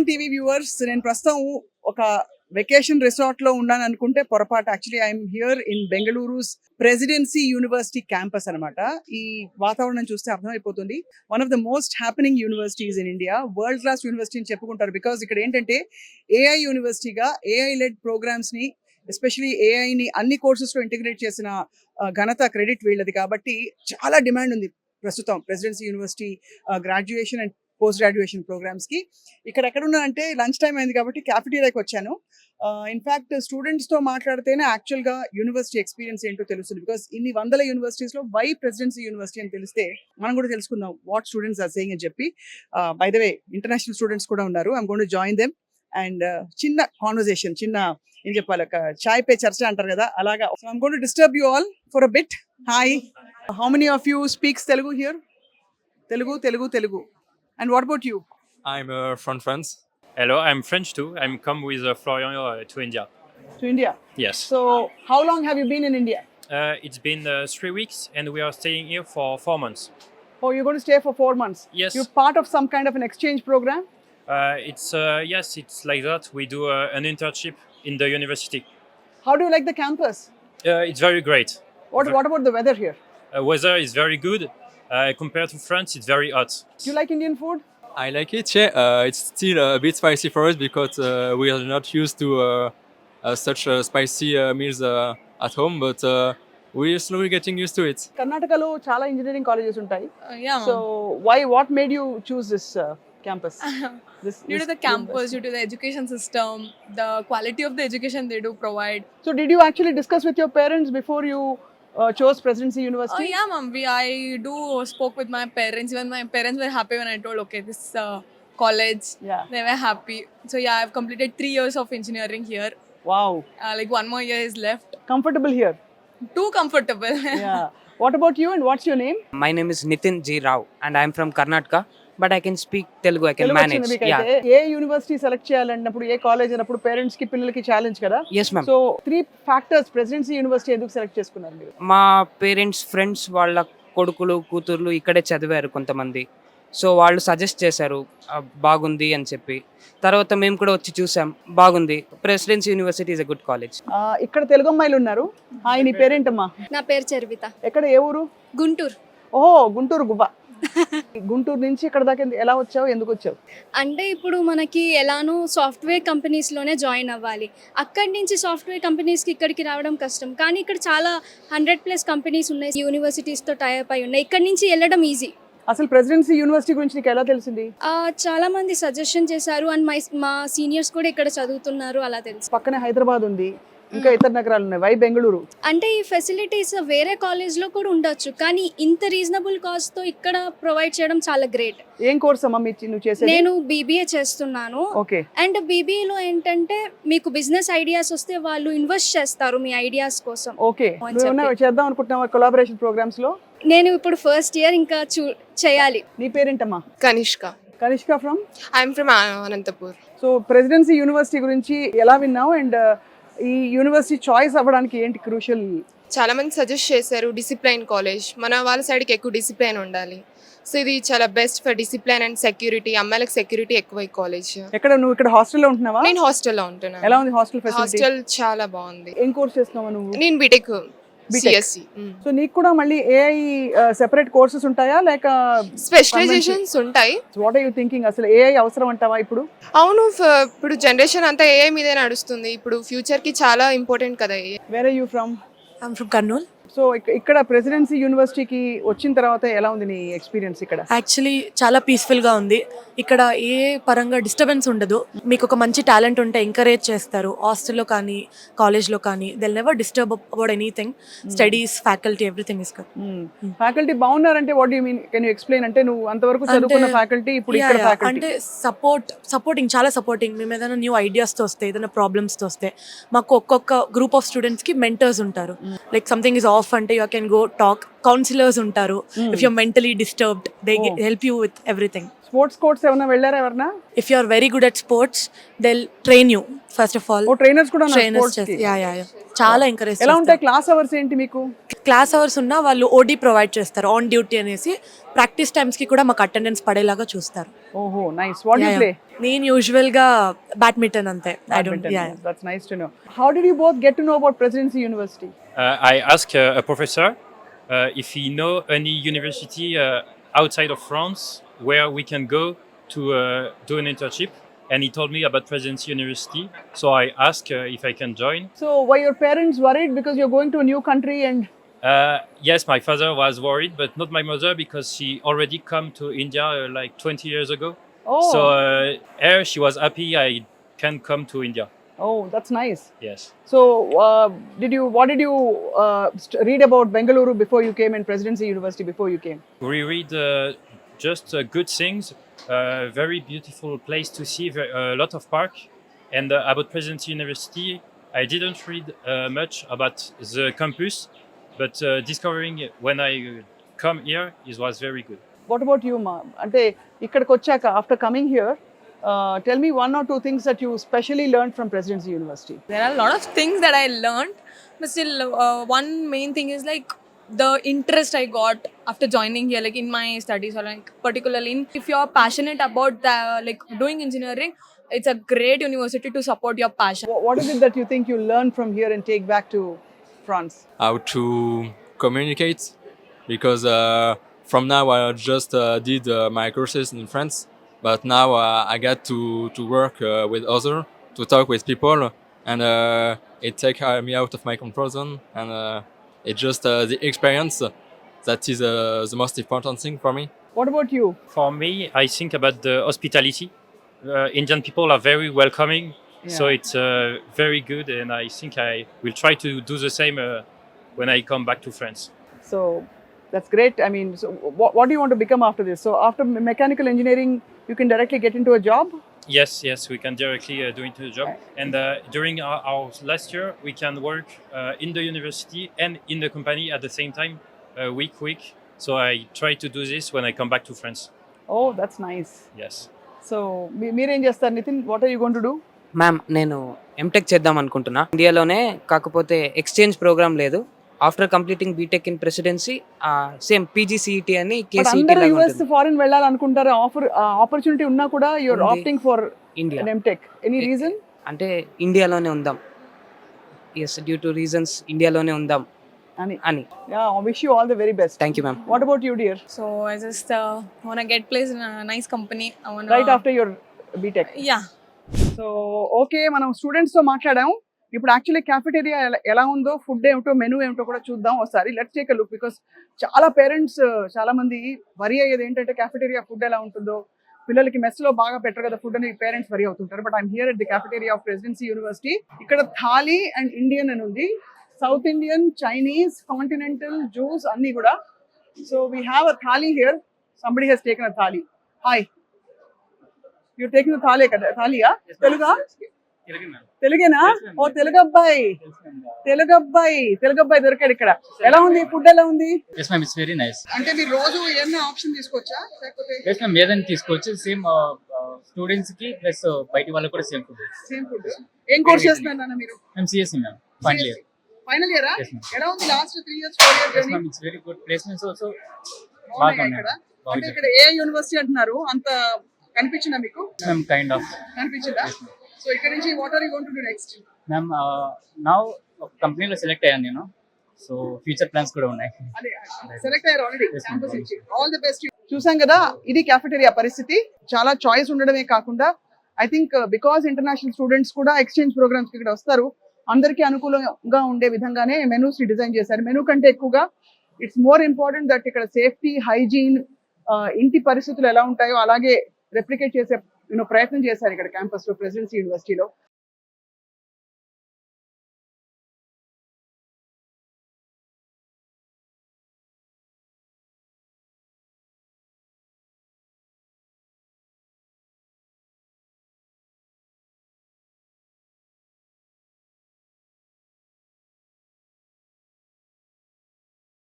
Suman TV viewers, నేను ప్రస్తుతం ఒక వెకేషన్ రిసార్ట్ లో ఉన్నాను అనుకుంటే పొరపాటు. Actually I'm here in Bengaluru's Presidency University campus అన్నమాట. ఈ వాతావరణం చూస్తే అర్థమైపోతుంది. One of the most happening universities in India, world class university అని చెప్పుకుంటారు. బికాస్ ఇక్కడ ఏంటంటే ఏఐ యూనివర్సిటీగా ఏఐ లెడ్ ప్రోగ్రామ్స్ ని, ఎస్పెషలీ ఏఐని అన్ని కోర్సెస్ లో ఇంటిగ్రేట్ చేసిన ఘనత, క్రెడిట్ వీళ్ళది. కాబట్టి చాలా డిమాండ్ ఉంది ప్రస్తుతం Presidency University graduation and post graduation programs కి. ఇక్కడ ఎక్కడున్నా అంటే లంచ్ టైం అయింది కాబట్టి క్యాఫెటీరియాకి వచ్చాను. ఇన్ఫాక్ట్ స్టూడెంట్స్ తో మాట్లాడితేనే యాక్చువల్ గా యూనివర్సిటీ ఎక్స్పీరియన్స్ ఏంటో తెలుస్తుంది. బికాస్ ఇన్ని వందల యూనివర్సిటీస్ లో వై ప్రెసిడెన్సీ యూనివర్సిటీ అని తెలిస్తే మనం కూడా తెలుసుకుందాం వాట్ స్టూడెంట్స్ ఆర్ సేయింగ్ అని చెప్పి. By the way international students కూడా ఉన్నారు. I'm going to join them and చిన్న కాన్వర్సేషన్, చిన్న ఏం చెప్పాలి, ఒక చాయ్ పే చర్చ అంటారు కదా, అలాగా. So I'm going to disturb you all for a bit. Hi, how many of you speaks Telugu here? Telugu. And what about you? I'm from France. Hello, I'm French too. I'm come with Florian to India. To India? Yes. So how long have you been in India? It's been 3 weeks and we are staying here for 4 months. Oh, you're going to stay for 4 months? Yes. You're part of some kind of an exchange program? Yes, it's like that. We do an internship in the university. How do you like the campus? It's very great. What about the weather here? Weather is very good. Compared to France, it's very hot. Do you like Indian food? I like it, yeah. It's still a bit spicy for us because we are not used to such spicy meals at home, but we're slowly getting used to it. కర్ణాటకలో చాలా engineering colleges ఉంటాయి. Yeah. So what made you choose this campus? Due to the campus, due to the education system, the quality of the education they do provide. So did you actually discuss with your parents before you chose Presidency University? Yeah, ma'am. I do spoke with my parents. Even my parents were happy when I told, okay, this college. Yeah. They were happy. So yeah, I've completed 3 years of engineering here. Wow. Like 1 more year is left. Comfortable here? Too comfortable. Yeah. What about you and what's your name? My name is Nitin G. Rao and I am from Karnataka, but I can speak Telugu, I can Telugu manage. వచ్చింది మీకు Yeah. అయితే. ఏ university select చేయాలన్నప్పుడు, ఏ college అన్నప్పుడు parents కి పిల్లలకి challenge కదా. Yes, ma'am. So 3 factors presidency university ఎందుకు select చేసుకున్నారు మీరు? మా పేరెంట్స్ ఫ్రెండ్స్ వాళ్ళ కొడుకులు కూతుర్లు ఇక్కడే చదివారు కొంతమంది, సో వాళ్ళు సజెస్ట్ చేశారు బాగుంది అని చెప్పి. తర్వాత మేము కూడా వచ్చి చూసాం, బాగుంది. Presidency university is a good college. ఇక్కడ తెలుగు అమ్మాయిలు ఉన్నారు. హాయ్, నీ పేరేంటమ్మా? నా పేరు చర్విత. ఎక్కడ, ఏ ఊరు? గుంటూరు. ఓహో, గుంటూరు గువ్వ. గుంటూరు నుంచి ఇక్కడ దాకా ఎలా వచ్చావు, ఎందుకు వచ్చావు? అంటే ఇప్పుడు మనకి ఎలానో సాఫ్ట్వేర్ కంపెనీస్లోనే జాయిన్ అవ్వాలి. అక్కడి నుంచి సాఫ్ట్వేర్ కంపెనీస్కి ఇక్కడికి రావడం కష్టం, కానీ ఇక్కడ చాలా 100+ కంపెనీస్ ఉన్నాయి, యూనివర్సిటీస్తో టైప్ అయి ఉన్నాయి. ఇక్కడి నుంచి వెళ్ళడం ఈజీ. అసలు ప్రెసిడెన్సీ యూనివర్సిటీ గురించి నీకు ఎలా తెలిసింది? చాలా మంది సజెషన్ చేశారు అండ్ మా సీనియర్స్ కూడా ఇక్కడ చదువుతున్నారు, అలా తెలుసు. పక్కనే హైదరాబాద్ ఉంది, ఇంకా ఇతర నగరాలు ఉన్నాయి. వై బెంగళూరు? అంటే ఈ ఫెసిలిటీస్ వేరే కాలేజ్లో కూడా ఉండొచ్చు, కానీ ఇంత రీజనబుల్ కాస్ట్తో ఇక్కడ ప్రొవైడ్ చేయడం చాలా గ్రేట్. ఏం కోర్స్ అమ్మా నువ్వు చేసేది? నేను BBA చేస్తున్నాను. ఓకే. అండ్ BBAలో ఏంటంటే మీకు బిజినెస్ ఐడియాస్ వస్తే వాళ్ళు ఇన్వెస్ట్ చేస్తారు మీ ఐడియాస్ కోసం. ఓకే. నువ్వు చేద్దాం అనుకుంటున్నావా కొలాబరేషన్ ప్రోగ్రామ్స్ లో? నేను ఇప్పుడు ఫస్ట్ ఇయర్, ఇంకా చేయాలి. నీ పేరేంటమ్మా? Kanishka from? I'm from Anantapur. So presidency university గురించి ఎలా విన్నావు అండ్ ఈ యూనివర్సిటీ చాయిస్ అవ్వడానికి ఏంటి క్రూషియల్? చాలా మంది సజెస్ట్ చేశారు డిసిప్లైన్ కాలేజ్, మన వాళ్ళ సైడ్కి ఎక్కువ డిసిప్లైన్ ఉండాలి, సో ఇది చాలా best for discipline and security. అమ్మాయిలకు సెక్యూరిటీ ఎక్కువ ఈ కాలేజ్. ఎక్కడ నువ్వు ఇక్కడ హాస్టల్లో ఉంటున్నావా? నేను హాస్టల్లో ఉంటున్నాను. ఎలా ఉంది హాస్టల్ ఫెసిలిటీ? హాస్టల్ చాలా బాగుంది. ఏం కోర్స్ చేస్తున్నావా నువ్వు? నేను బీటెక్ CSC. సో నీకు కూడా మళ్ళీ AI సెపరేట్ కోర్సెస్ ఉంటాయా లేక స్పెషలైజేషన్స్ ఉంటాయి? వాట్ ఆర్ యు థింకింగ్, అసలు AI అవసరం అంటావా ఇప్పుడు? అవును, ఇప్పుడు జనరేషన్ అంతా AI మీదే నడుస్తుంది. ఇప్పుడు ఫ్యూచర్ కి చాలా ఇంపార్టెంట్ కదా AI. Where are you from? I'm from Kurnool. So ఇక్కడ ప్రెసిడెన్సీ యూనివర్సిటీకి వచ్చిన తర్వాత ఎలా ఉంది నీ ఎక్స్పీరియన్స్ ఇక్కడ? యాక్చువల్లీ చాలా పీస్ఫుల్గా ఉంది. ఇక్కడ ఏ పరంగా డిస్టర్బెన్స్ ఉండదు. మీకు ఒక మంచి టాలెంట్ ఉంటే ఎంకరేజ్ చేస్తారు. హాస్టల్లో కానీ కాలేజ్లో కానీ దిల్ never disturb about anything. Studies, faculty, everything is good. Faculty బాగున్నారంటే what you mean? Can you explain? అంటే నువ్వు అంతవరకు చదువుకున్న ఫ్యాకల్టీ ఇప్పుడు ఇక్కడ ఫ్యాకల్టీ అంటే సపోర్టింగ్, చాలా సపోర్టింగ్. మేము ఏదైనా న్యూ ఐడియాస్తో వస్తే, ఏదైనా ప్రాబ్లమ్స్తో వస్తే మాకు ఒక్కొక్క గ్రూప్ ఆఫ్ స్టూడెంట్స్కి మెంటర్స్ ఉంటారు. లైక్ సంథింగ్ ఈజ్ ఆఫ్ అంటే you can go talk. Counsellors ఉంటారు. If you're mentally disturbed they help you with everything. Sports course ఏమైనా వెళ్ళారా ఎవరన్నా? If you are very good at sports, they'll train you first of all. Oh trainers కూడా ఉన్నారు Trainers sports కి? yeah. చాలా encourage. ఎలా ఉంటాయి క్లాస్ అవర్స్ ఏంటి మీకు? క్లాస్ అవర్స్ ఉన్నా వాళ్ళు ఓడి ప్రొవైడ్ చేస్తారు ఆన్ డ్యూటీ అనేసి. ప్రాక్టీస్ టైమ్స్కి కూడా మాకు అటెండెన్స్ పడేలాగా చూస్తారు. ఓహో nice. What you Yeah, play? నేను యూజువల్గా బ్యాడ్మింటన్ అంతే. I don't. That's nice to know. How did you both get to know about Presidency University? I asked a professor if he know any university outside of France where we can go to do an internship, and he told me about Presidency University. So I asked if I can join. So were your parents worried because you're going to a new country and Yes, my father was worried, but not my mother because she already come to India like 20 years ago. oh So her, she was happy I can come to India. oh that's nice. Yes. So what did you read about Bengaluru before you came and Presidency University before you came? We read just good things. Very beautiful place to see. A lot of park. And about Presidency University, I didn't read much about the campus, but discovering when I come here, it was very good. What about you, ma? Ante ikkadiki vachaka after coming here, tell me one or two things that you specially learned from Presidency University. There are a lot of things that I learned, but still, one main thing is like the interest I got after joining here, like in my studies, or like particularly if you're passionate about the like doing engineering, it's a great university to support your passion. What is it that you think you learned from here and take back to France? How to communicate, because from now I just did my courses in France, but now I get to work with other, to talk with people, and it take me out of my comfort zone, and it's just the experience that is the most important thing for me. What about you? For me, I think about the hospitality. Indian people are very welcoming, so Yeah. it's very good, and I think I will try to do the same when I come back to France. So that's great. I mean, so what do you want to become after this? So after mechanical engineering, you can directly get into a job? Yes, we can directly do into the job. And during our last year, we can work in the university and in the company at the same time, week. So I try to do this when I come back to France. Oh, that's nice. Yes. So మీరేం చేస్తారు Nitin? What are you going to do? Ma'am నేను M Tech చేద్దాం అనుకుంటున్నా ఇండియాలోనే, కాకపోతే exchange program లేదు. After completing B Tech in Presidency same PGCET అని But కేసీఈటీ అందరూ లాగా యుఎస్ ఉంటుంది. ఫారెన్ వెళ్ళాలనుకుంటారు. ఆపర్చునిటీ ఉన్నా కూడా యూఆర్ ఉంది. Opting for India an MTech. Any reason? అంటే ఇండియాలోనే ఉందాం. ఎస్, డ్యూ టు రీజన్స్ ఇండియాలోనే ఉందాం అని. అని. I wish you all the very best. Thank you ma'am. What about you, dear? So I just wanna get placed in a nice company. I wanna Right after your BTech. yeah. So okay, మనం students తో మాట్లాడాము. ఇప్పుడు actually cafeteria ఎలా ఉందో, food ఏమిటో, menu ఏమిటో కూడా చూద్దాం ఒకసారి. Let's take a look. Because చాలా పేరెంట్స్, చాలా మంది వరి అయ్యేది ఏంటంటే క్యాఫెటేరియా ఫుడ్ ఎలా ఉంటుందో, పిల్లలకి మెస్ లో బాగా పెట్టరు కదా ఫుడ్ అని పేరెంట్స్ వరి అవుతుంటారు. But I'm here at the cafeteria of Presidency University. ఇక్కడ థాలీ అండ్ ఇండియన్ అని ఉంది, South Indian, Chinese, continental, juice అన్ని కూడా. So we have a thali హియర్. Somebody has taken a thali. Hi, you taking thali కదా? థాలీయా? తెలుగా? తెలుగేనా? ఓ తెలుగు అబ్బాయి, తెలుగు అబ్బాయి దొరికాడు ఇక్కడ. ఎలా ఉంది ఫుడ్? ఎలా ఉంది? Yes ma'am, it's very nice. అంటే మీరు రోజు ఏమైనా ఆప్షన్ తీసుకోవచ్చా లేకపోతే ఎస్ మ్యామ్, ఏదైనా తీసుకోవచ్చు. సేమ్ స్టూడెంట్స్ కి ప్లస్ బయట వాళ్ళకి కూడా సేమ్ ఫుడ్. Same food? ఏం కోర్స్ చేస్తున్నారు మీరు? Ma'am CSC ma'am, final year. Final ఇయరా? Yes, ma'am. ఎలా ఉంది లాస్ట్ 3 years 4 years ఎస్ journey? Ma'am, it's very good. Placements also బాగున్నాయా ఇక్కడ? అంటే ఇక్కడ ఏ యూనివర్సిటీ అంటున్నారు? అంత కనిపించిందా మీకు? Ma'am kind of. కనిపించిందా? సో ఇక్కడ నుంచి what are you going to do next? Ma'am now ఒక కంపెనీలో సెలెక్ట్ అయ్యాను నేను. సో ఫ్యూచర్ ప్లాన్స్ కూడా ఉన్నాయి. అదే సెలెక్ట్ అయ్యారు ఆల్రెడీ Yes, ma'am. క్యాంపస్ నుంచి. All the best. చూసాం కదా, ఇది క్యాఫెటేరియా పరిస్థితి. చాలా చాయిస్ ఉండడమే కాకుండా I think because international students కూడా ఎక్స్చేంజ్ ప్రోగ్రామ్స్ కి ఇక్కడ వస్తారు, అందరికీ అనుకూలంగా ఉండే విధంగానే మెనూస్ ని డిజైన్ చేశారు. మెనూ కంటే ఎక్కువగా ఇట్స్ మోర్ ఇంపార్టెంట్ దట్ ఇక్కడ సేఫ్టీ, హైజీన్, ఇంటి పరిస్థితులు ఎలా ఉంటాయో అలాగే రెప్లికేట్ చేసే ప్రయత్నం చేశారు ఇక్కడ క్యాంపస్ లో, ప్రెసిడెన్సీ యూనివర్సిటీలో.